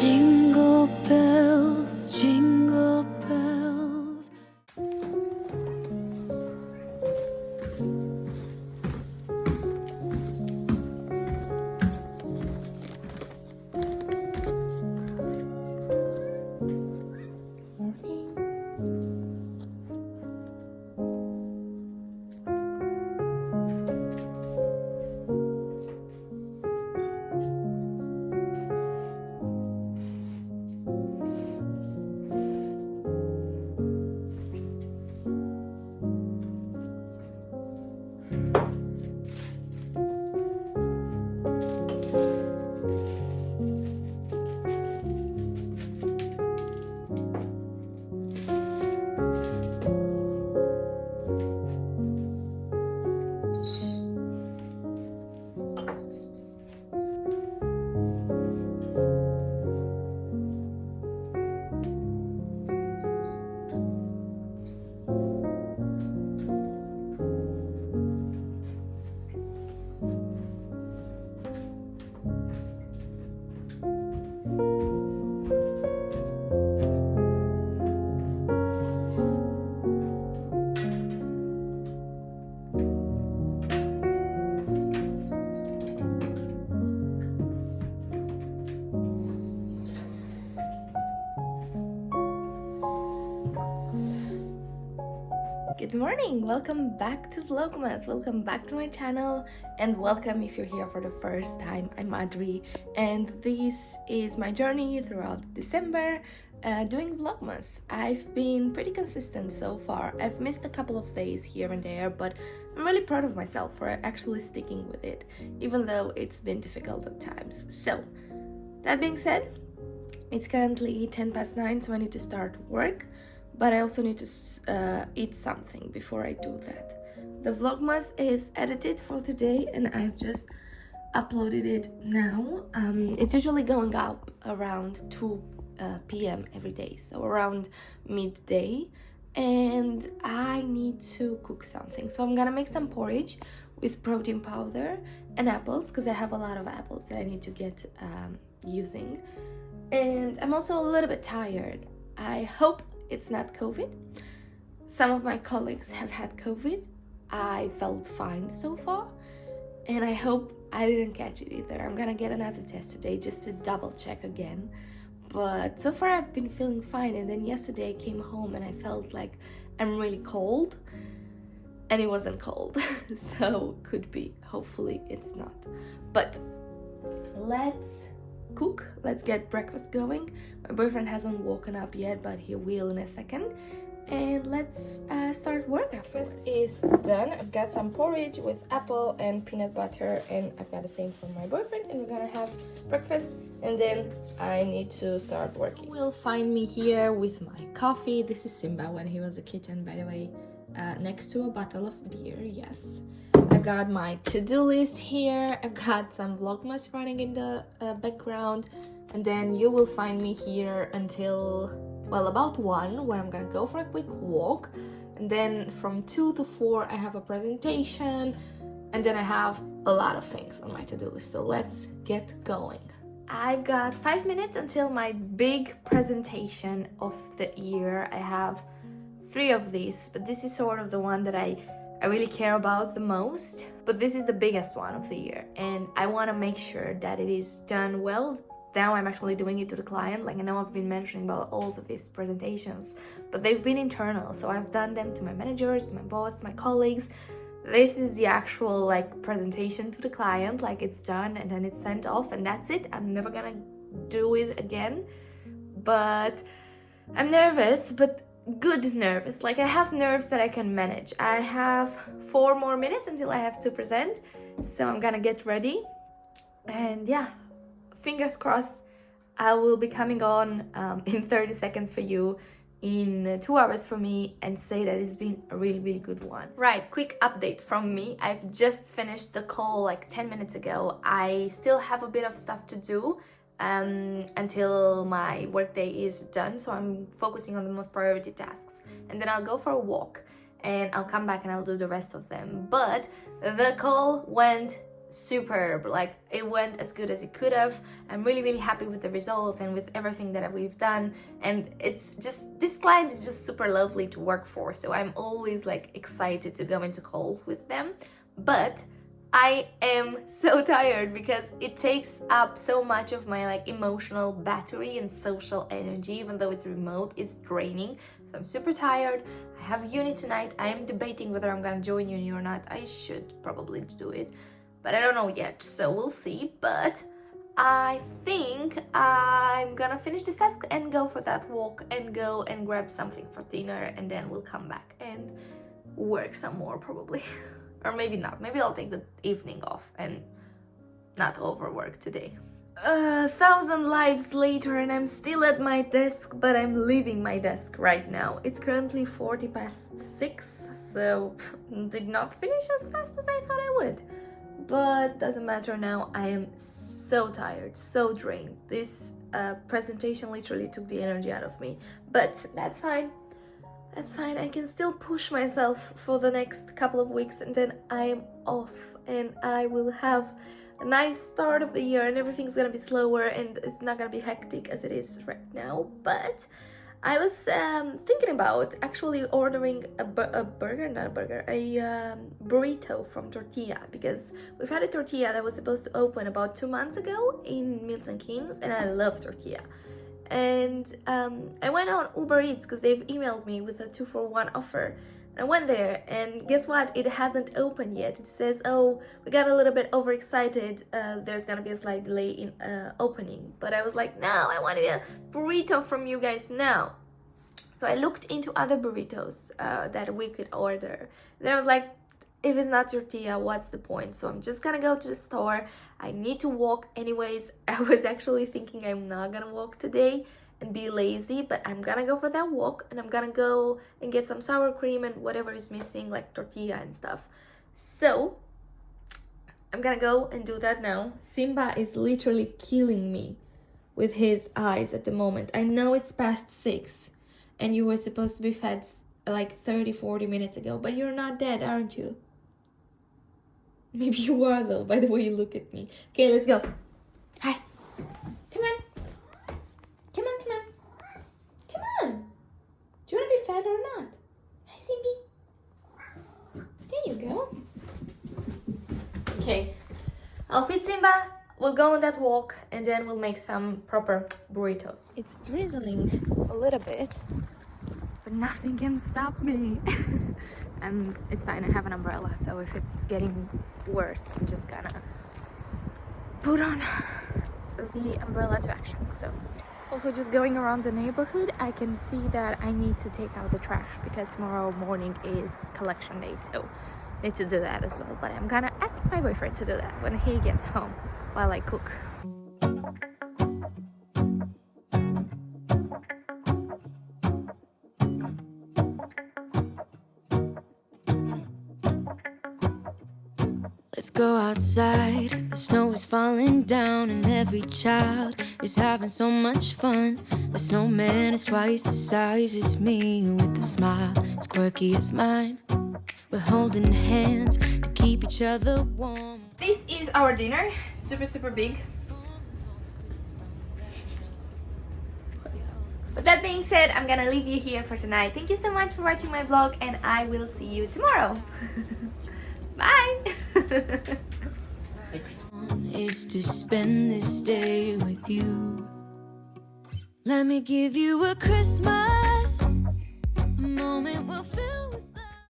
Jingle bells, jingle bells. Good morning, welcome back to Vlogmas, welcome back to my channel, and welcome if you're here for the first time. I'm Adri and this is my journey throughout December doing Vlogmas. I've been pretty consistent so far. I've missed a couple of days here and there, but I'm really proud of myself for actually sticking with it, even though it's been difficult at times. So, that being said, it's currently 10 past 9, so I need to start work. But I also need to eat something before I do that. The Vlogmas is edited for today and I've just uploaded it now. It's usually going up around 2 p.m. every day, so around midday. And I need to cook something. So I'm gonna make some porridge with protein powder and apples, because I have a lot of apples that I need to get using. And I'm also a little bit tired. I hope it's not COVID. Some of my colleagues have had COVID. I felt fine so far, and I hope I didn't catch it either. I'm gonna get another test today just to double check again. But so far I've been feeling fine, and then yesterday I came home and I felt like I'm really cold, and it wasn't cold. So could be, hopefully it's not. But let's cook, let's get breakfast going. My boyfriend hasn't woken up yet, but he will in a second, and let's start work. Breakfast is done. I've got some porridge with apple and peanut butter, and I've got the same for my boyfriend, and we're gonna have breakfast and then I need to start working. You will find me here with my coffee. This is Simba when he was a kitten, by the way, next to a bottle of beer. Yes, I've got my to-do list here. I've got some Vlogmas running in the background, and then you will find me here until, well, about 1, where I'm gonna go for a quick walk, and then from 2 to 4 I have a presentation, and then I have a lot of things on my to-do list, so let's get going. I've got 5 minutes until my big presentation of the year. I have 3 of these, but this is sort of the one that I really care about the most. But this is the biggest one of the year, and I want to make sure that it is done well. Now I'm actually doing it to the client. Like, I know I've been mentioning about all of these presentations, but they've been internal, so I've done them to my managers, to my boss, my colleagues. This is the actual like presentation to the client, like it's done and then it's sent off and that's it. I'm never gonna do it again, but I'm nervous, but good nervous. Like, I have nerves that I can manage. I have 4 more minutes until I have to present, so I'm gonna get ready, and yeah, fingers crossed. I will be coming on in 30 seconds for you, in 2 hours for me, and say that it's been a really good one. Right, quick update from me. I've just finished the call like 10 minutes ago. I still have a bit of stuff to do until my workday is done, so I'm focusing on the most priority tasks, and then I'll go for a walk and I'll come back and I'll do the rest of them. But the call went superb. Like, it went as good as it could have. I'm really happy with the results and with everything that we've done, and it's just, this client is just super lovely to work for, so I'm always like excited to go into calls with them. But I am so tired because it takes up so much of my like emotional battery and social energy. Even though it's remote, it's draining. So I'm super tired. I have uni tonight. I am debating whether I'm gonna join uni or not. I should probably do it, but I don't know yet, so we'll see. But I think I'm gonna finish this task and go for that walk and go and grab something for dinner, and then we'll come back and work some more probably. Or maybe not. Maybe I'll take the evening off and not overwork today. 1,000 lives later and I'm still at my desk, but I'm leaving my desk right now. It's currently 6:40, so did not finish as fast as I thought I would. But doesn't matter now. I am so tired, so drained. This presentation literally took the energy out of me, but that's fine. That's fine. I can still push myself for the next couple of weeks, and then I'm off, and I will have a nice start of the year, and everything's gonna be slower and it's not gonna be hectic as it is right now. But I was thinking about actually ordering a burrito from Tortilla, because we've had a tortilla that was supposed to open about 2 months ago in Milton Keynes, and I love tortilla. And I went on Uber Eats because they've emailed me with a 2-for-1 offer. I went there, and guess what? It hasn't opened yet. It says, oh, we got a little bit overexcited. There's gonna be a slight delay in opening. But I was like, no, I wanted a burrito from you guys now. So I looked into other burritos that we could order. Then I was like, if it's not tortilla, what's the point? So I'm just gonna go to the store. I need to walk anyways. I was actually thinking I'm not gonna walk today and be lazy, but I'm gonna go for that walk, and I'm gonna go and get some sour cream and whatever is missing, like tortilla and stuff. So I'm gonna go and do that now. Simba is literally killing me with his eyes at the moment. I know it's past 6 and you were supposed to be fed like 30-40 minutes ago, but you're not dead, aren't you? Maybe you are though, by the way you look at me. Okay, let's go. Hi. Come on. Come on, come on. Come on. Do you want to be fed or not? Hi, Simbi. There you go. Okay. I'll feed Simba. We'll go on that walk, and then we'll make some proper burritos. It's drizzling a little bit, but nothing can stop me. It's fine, I have an umbrella, so if it's getting worse, I'm just gonna put on the umbrella to action. So also, just going around the neighborhood, I can see that I need to take out the trash because tomorrow morning is collection day, so I need to do that as well. But I'm gonna ask my boyfriend to do that when he gets home while I cook. Let's go outside, the snow is falling down and every child is having so much fun. The snowman is twice the size as me, with a smile as quirky as mine. We're holding hands to keep each other warm. This is our dinner, super big. But that being said, I'm gonna leave you here for tonight. Thank you so much for watching my vlog, and I will see you tomorrow. Bye! Is to spend this day with you. Let me give you a Christmas